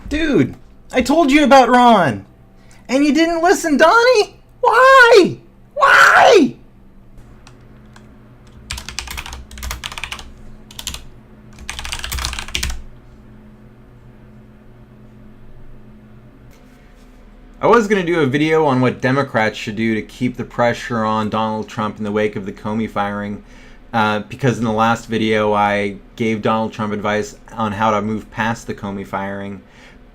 Dude, I told you about Ron, and you didn't listen, Donnie? Why? Why? I was going to do a video on what Democrats should do to keep the pressure on Donald Trump in the wake of the Comey firing, because in the last video I gave Donald Trump advice on how to move past the Comey firing.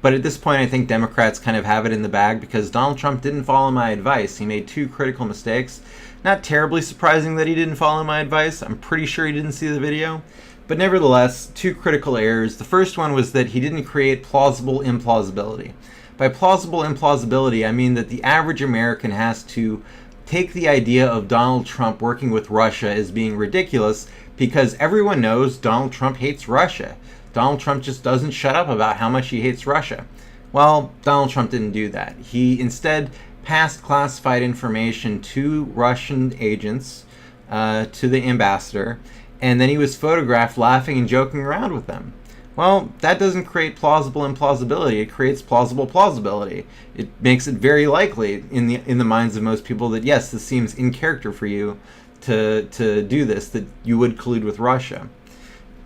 But at this point I think Democrats kind of have it in the bag because Donald Trump didn't follow my advice. He made two critical mistakes. Not terribly surprising that he didn't follow my advice. I'm pretty sure he didn't see the video. But nevertheless, two critical errors. The first one was that he didn't create plausible implausibility. By plausible implausibility, I mean that the average American has to take the idea of Donald Trump working with Russia as being ridiculous because everyone knows Donald Trump hates Russia. Donald Trump just doesn't shut up about how much he hates Russia. Well, Donald Trump didn't do that. He instead passed classified information to Russian agents, to the ambassador, and then he was photographed laughing and joking around with them. Well, that doesn't create plausible implausibility. It creates plausible plausibility. It makes it very likely in the minds of most people that yes, this seems in character for you to do this, that you would collude with Russia.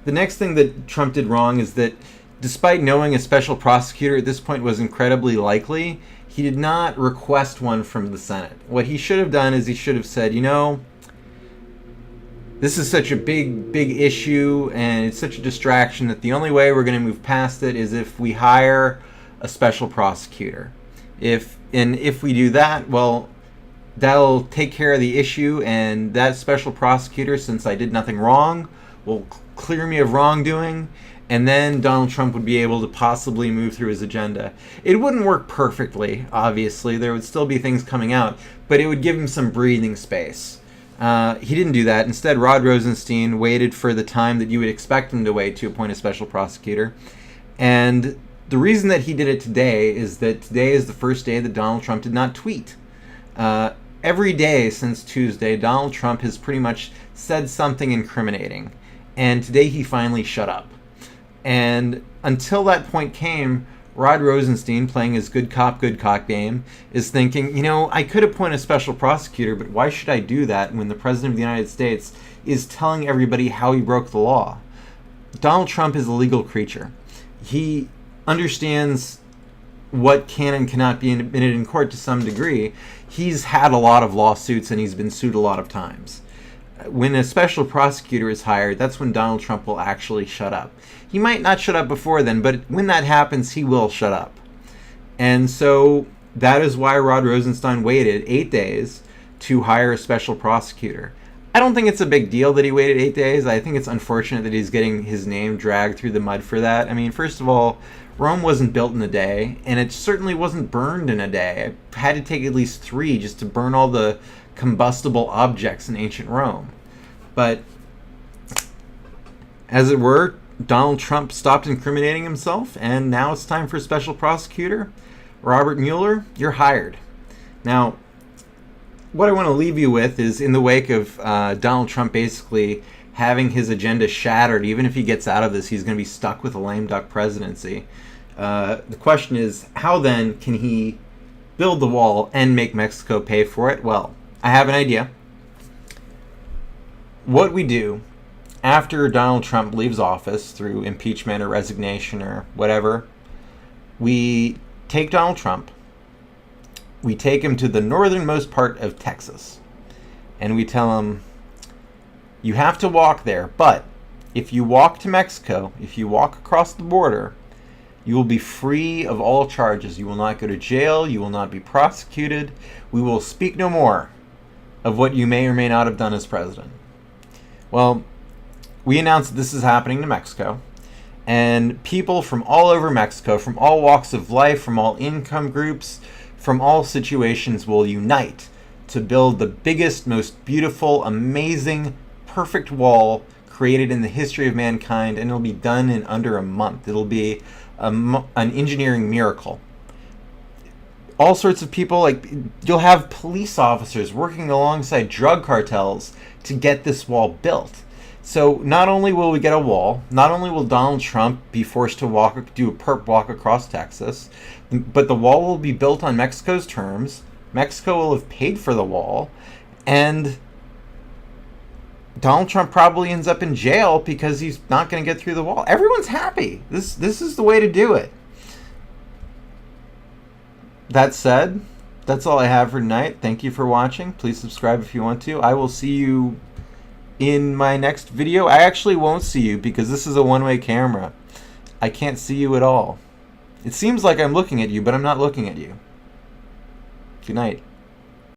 The next thing that Trump did wrong is that despite knowing a special prosecutor at this point was incredibly likely, he did not request one from the Senate. What he should have done is he should have said, you know, this is such a big issue and it's such a distraction that the only way we're going to move past it is if we hire a special prosecutor. If we do that, well, that'll take care of the issue, and that special prosecutor, since I did nothing wrong, will clear me of wrongdoing, and then Donald Trump would be able to possibly move through his agenda. It wouldn't work perfectly, obviously. There would still be things coming out, but it would give him some breathing space. He didn't do that. Instead, Rod Rosenstein waited for the time that you would expect him to wait to appoint a special prosecutor. And the reason that he did it today is that today is the first day that Donald Trump did not tweet. Every day since Tuesday, Donald Trump has pretty much said something incriminating. And today he finally shut up. And until that point came, Rod Rosenstein, playing his good cop game, is thinking, you know, I could appoint a special prosecutor, but why should I do that when the President of the United States is telling everybody how he broke the law? Donald Trump is a legal creature. He understands what can and cannot be admitted in court to some degree. He's had a lot of lawsuits and he's been sued a lot of times. When a special prosecutor is hired, that's when Donald Trump will actually shut up. He might not shut up before then, but when that happens, he will shut up. And so that is why Rod Rosenstein waited 8 days to hire a special prosecutor. I don't think it's a big deal that he waited 8 days. I think it's unfortunate that he's getting his name dragged through the mud for that. I mean, first of all, Rome wasn't built in a day, and it certainly wasn't burned in a day. It had to take at least 3 just to burn all the combustible objects in ancient Rome. But, as it were, Donald Trump stopped incriminating himself, and now it's time for a special prosecutor. Robert Mueller, you're hired. Now, what I want to leave you with is, in the wake of Donald Trump basically having his agenda shattered, even if he gets out of this, he's going to be stuck with a lame duck presidency. The question is, how then can he build the wall and make Mexico pay for it? Well, I have an idea. What we do after Donald Trump leaves office through impeachment or resignation or whatever, we take Donald Trump, we take him to the northernmost part of Texas, and we tell him, you have to walk there, but if you walk to Mexico, if you walk across the border, you will be free of all charges. You will not go to jail. You will not be prosecuted. We will speak no more of what you may or may not have done as president. Well, we announced that this is happening to Mexico, and people from all over Mexico, from all walks of life, from all income groups, from all situations will unite to build the biggest, most beautiful, amazing, perfect wall created in the history of mankind, and it'll be done in under a month. It'll be an engineering miracle. All sorts of people, like you'll have police officers working alongside drug cartels to get this wall built. So not only will we get a wall, not only will Donald Trump be forced to do a perp walk across Texas, but the wall will be built on Mexico's terms. Mexico will have paid for the wall, and Donald Trump probably ends up in jail because he's not going to get through the wall. Everyone's happy. This is the way to do it. That said, that's all I have for tonight. Thank you for watching. Please subscribe if you want to. I will see you in my next video. I actually won't see you because this is a one-way camera. I can't see you at all. It seems like I'm looking at you, but I'm not looking at you. Good night.